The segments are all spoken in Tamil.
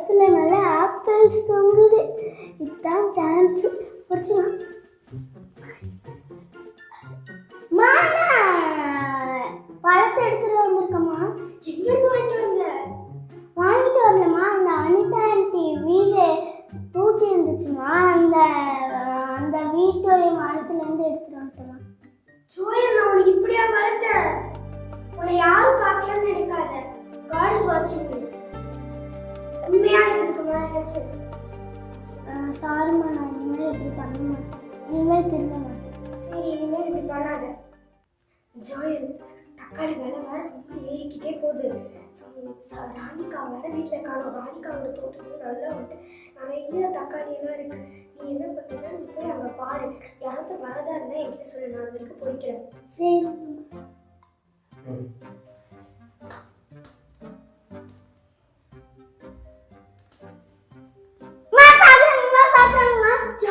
மரத்தில் நல்லா ஆப்பிள்ஸ் தொங்குது. இதுதான் சான்ஸ். பிடிச்சினா மாமா பழத்தை எடுத்துட்டு வந்திருக்கம்மா. எங்கிருந்து வாங்கிட்டு வந்த? வாங்கிட்டு வரலம்மா, அந்த அனிதா ஆண்டி வீடு பூட்டி இருந்துச்சுமா, அந்த அந்த வீட்டுடைய மரத்துலேருந்து எடுத்துட்டு வந்துட்டோமா. சோயல், நான் உனக்கு இப்படியா வளர்த்தேன்? உன்னை யாரும் பார்க்கலன்னு நினைக்காத. God is watching you. உண்மையா இருக்குமா? சாரிம்மா, நான் இனிமேல் இப்படி பண்ண மாட்டேன். இனிமேல் திரும்ப மாட்டேன். சரி, இனிமேல் இப்படி பண்ணாத. ஜோயல், தக்காளி விலை வேற ரொம்ப ஏறிக்கிட்டே போகுது. ராணிகா வேற வீட்டில் காணும். ராணிகாவோட தோட்டத்தில் நல்லா வந்துட்டு நிறைய தக்காளி எல்லாம் இருக்கு. நீ என்ன பண்ணுறா, நீ போய் அங்கே பாரு. யாராவது வரதா இருந்தால் என்கிட்ட சொல்லி நான் அதுக்கு போய்க்கிறேன். சரி.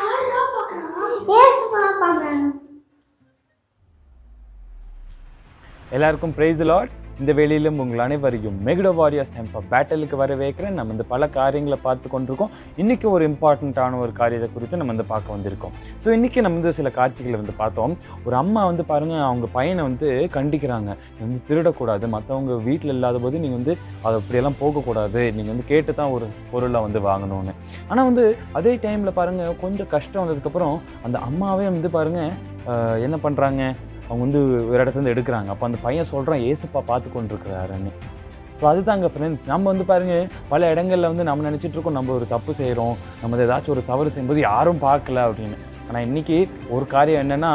யாரா பார்க்குறான்? ஏசுமா பார்க்குறாங்க. எல்லாருக்கும் பிரைஸ் தி லார்ட். இந்த வேளையிலும் உங்கள் அனைவரையும் மெகிடோ வாரியர்ஸ் டைம் ஃபார் பேட்டலுக்கு வரவேற்கிறேன். நம்ம இந்த பல காரியங்களை பார்த்து கொண்டிருக்கோம். இன்றைக்கி ஒரு இம்பார்ட்டண்ட்டான ஒரு காரியத்தை குறித்து நம்ம வந்து பார்க்க வந்திருக்கோம். ஸோ இன்றைக்கி நம்ம வந்து சில காட்சிகளை வந்து பார்த்தோம். ஒரு அம்மா வந்து பாருங்கள், அவங்க பையனை வந்து கண்டிக்கிறாங்க. நீ வந்து திருடக்கூடாது, மற்றவங்க வீட்டில் இல்லாத போது நீங்கள் வந்து அதை அப்படியெல்லாம் போகக்கூடாது, நீங்கள் வந்து கேட்டு தான் ஒரு பொருளை வந்து வாங்கணும்னு. ஆனால் வந்து அதே டைமில் பாருங்கள், கொஞ்சம் கஷ்டம் வந்ததுக்கப்புறம் அந்த அம்மாவே வந்து பாருங்கள் என்ன பண்ணுறாங்க, அவங்க வந்து ஒரு இடத்துலேருந்து எடுக்கிறாங்க. அப்போ அந்த பையன் சொல்கிறான், ஏசப்பா பார்த்து கொண்டிருக்கிறாருன்னு. ஸோ அதுதாங்க ஃப்ரெண்ட்ஸ், நம்ம வந்து பாருங்கள் பல இடங்களில் வந்து நம்ம நினச்சிட்ருக்கோம் நம்ம ஒரு தப்பு செய்கிறோம், நம்ம ஏதாச்சும் ஒரு தவறு செய்யும்போது யாரும் பார்க்கல அப்படின்னு. ஆனால் இன்றைக்கி ஒரு காரியம் என்னென்னா,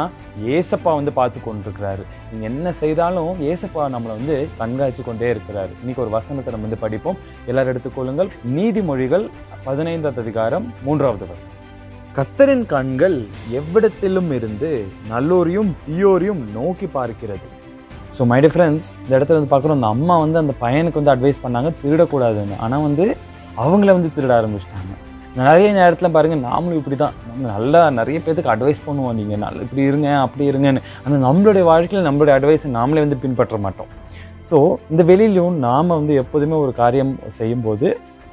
ஏசப்பா வந்து பார்த்து கொண்டிருக்கிறாரு. நீங்கள் என்ன செய்தாலும் ஏசப்பா நம்மளை வந்து கண்காணித்து கொண்டே இருக்கிறாரு. இன்றைக்கி ஒரு வசனத்தை நம்ம வந்து படிப்போம். எல்லோரும் எடுத்துக்கொள்ளுங்கள். நீதிமொழிகள் 15வது அதிகாரம் 3வது வசனம். கர்த்தரின் கண்கள் எவ்விடத்திலும் இருந்து நல்லோரையும் தீயோரையும் நோக்கி பார்க்கிறது. ஸோ மை டியர் ஃப்ரெண்ட்ஸ், இந்த இடத்துல வந்து பார்க்குறோம், அந்த அம்மா வந்து அந்த பையனுக்கு வந்து அட்வைஸ் பண்ணாங்க திருடக்கூடாதுன்னு. ஆனால் வந்து அவங்கள வந்து திருட ஆரம்பிச்சிட்டாங்க. நிறைய நேரத்தில் பாருங்கள், நாமளும் இப்படி தான், நம்ம நல்லா நிறைய பேருக்கு அட்வைஸ் பண்ணுவோம், நீங்கள் நல்லா இப்படி இருங்க அப்படி இருங்கன்னு. ஆனால் நம்மளுடைய வாழ்க்கையில் நம்மளுடைய அட்வைஸை நாமளே வந்து பின்பற்ற மாட்டோம். ஸோ இந்த வெளியிலும் நாம் வந்து எப்போதுமே ஒரு காரியம் செய்யும்போது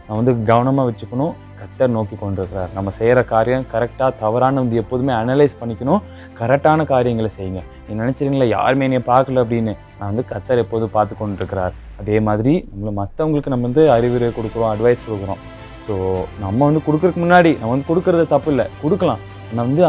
நான் வந்து கவனமாக வச்சுக்கணும். கர்த்தர் நோக்கி கொண்டிருக்கிறார். நம்ம செய்கிற காரியம் கரெக்டாக தவறான வந்து எப்போதுமே அனலைஸ் பண்ணிக்கணும். கரெக்டான காரியங்களை செய்யுங்க. நீங்கள் நினச்சிருங்களா யாருமே என்னை பார்க்கல அப்படின்னு, நான் வந்து கர்த்தர் எப்போதும் பார்த்து கொண்டிருக்கிறார். அதே மாதிரி நம்மளை மற்றவங்களுக்கு நம்ம வந்து அறிவுரை கொடுக்குறோம், அட்வைஸ் கொடுக்குறோம். ஸோ நம்ம வந்து கொடுக்குறதுக்கு முன்னாடி நம்ம வந்து கொடுக்குறது தப்பு இல்லை, கொடுக்கலாம். ஆனால் வந்து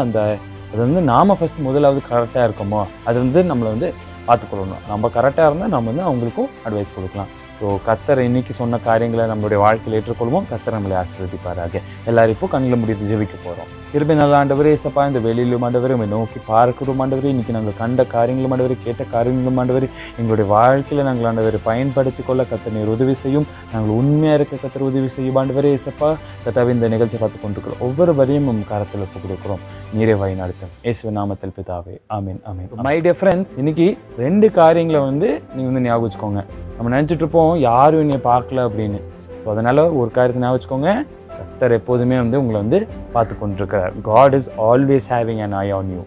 அது வந்து நாம் ஃபஸ்ட் முதலாவது கரெக்டாக இருக்கோமோ அது வந்து நம்மளை வந்து பார்த்துக்கொள்ளணும். நம்ம கரெக்டாக இருந்தால் நம்ம வந்து அவங்களுக்கும் அட்வைஸ் கொடுக்கலாம். ஸோ கர்த்தர் இன்றைக்கி சொன்ன காரியங்களை நம்மளுடைய வாழ்க்கையில் ஏற்றுக்கொள்வோம். கர்த்தர் நம்மளை ஆசீர்வதிப்பாராக. எல்லாரும் இப்போ கண்ணில் முடித்து ஜெபிக்க போகிறோம். திருப்பி நல்ல ஆண்டவரே ஏசப்பா, இந்த வெளியிலும் ஆண்டவரே உண்மை நோக்கி பார்க்கிறோம் ஆண்டவரே. இன்றைக்கி நாங்கள் கண்ட காரியங்களும் ஆண்டவரே, கேட்ட காரியங்களும் ஆண்டவரே, எங்களுடைய வாழ்க்கையில் நாங்கள் ஆண்டவரை பயன்படுத்தி கொள்ள கர்த்தர் நீர் உதவி செய்யும். நாங்கள் உண்மையாக இருக்க கர்த்தர் உதவி செய்யும் ஆண்டவரே ஏசப்பா. கர்த்தாவே, இந்த நிகழ்ச்சியை பார்த்து கொண்டிருக்கிறோம் ஒவ்வொரு வரையும் நம் கரத்தில் ஒப்பு கொடுக்குறோம். நீரே வழி நடத்தும். இயேசுவின் நாமத்தில் பிதாவே, ஆமீன் ஆமீன். மை டியர் ஃப்ரெண்ட்ஸ், இன்றைக்கி 2 காரியங்களை வந்து நீங்கள் வந்து ஞாபகம் வச்சுக்கோங்க. நம்ம நினச்சிட்டு இருப்போம் யாரும் என்னை பார்க்கல அப்படின்னு. ஸோ அதனால் ஒரு காரியத்தை ஞாபகம் வச்சுக்கோங்க, கர்த்தர் எப்போதுமே வந்து உங்களை வந்து பார்த்து கொண்டிருக்கிறார். God is always having an eye on you.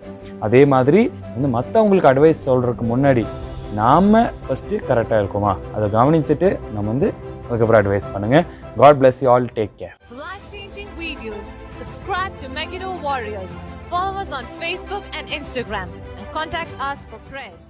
அதே மாதிரி வந்து மற்றவங்களுக்கு அட்வைஸ் சொல்கிறதுக்கு முன்னாடி நாம் ஃபஸ்ட்டு கரெக்டாக இருக்குமா அதை கவனித்துட்டு நம்ம வந்து அதுக்கப்புறம் அட்வைஸ் பண்ணுங்கள். God bless you all. Take care. Life-changing videos. Subscribe to Megiddo Warriors. Follow us on Facebook and Instagram and contact us for prayers.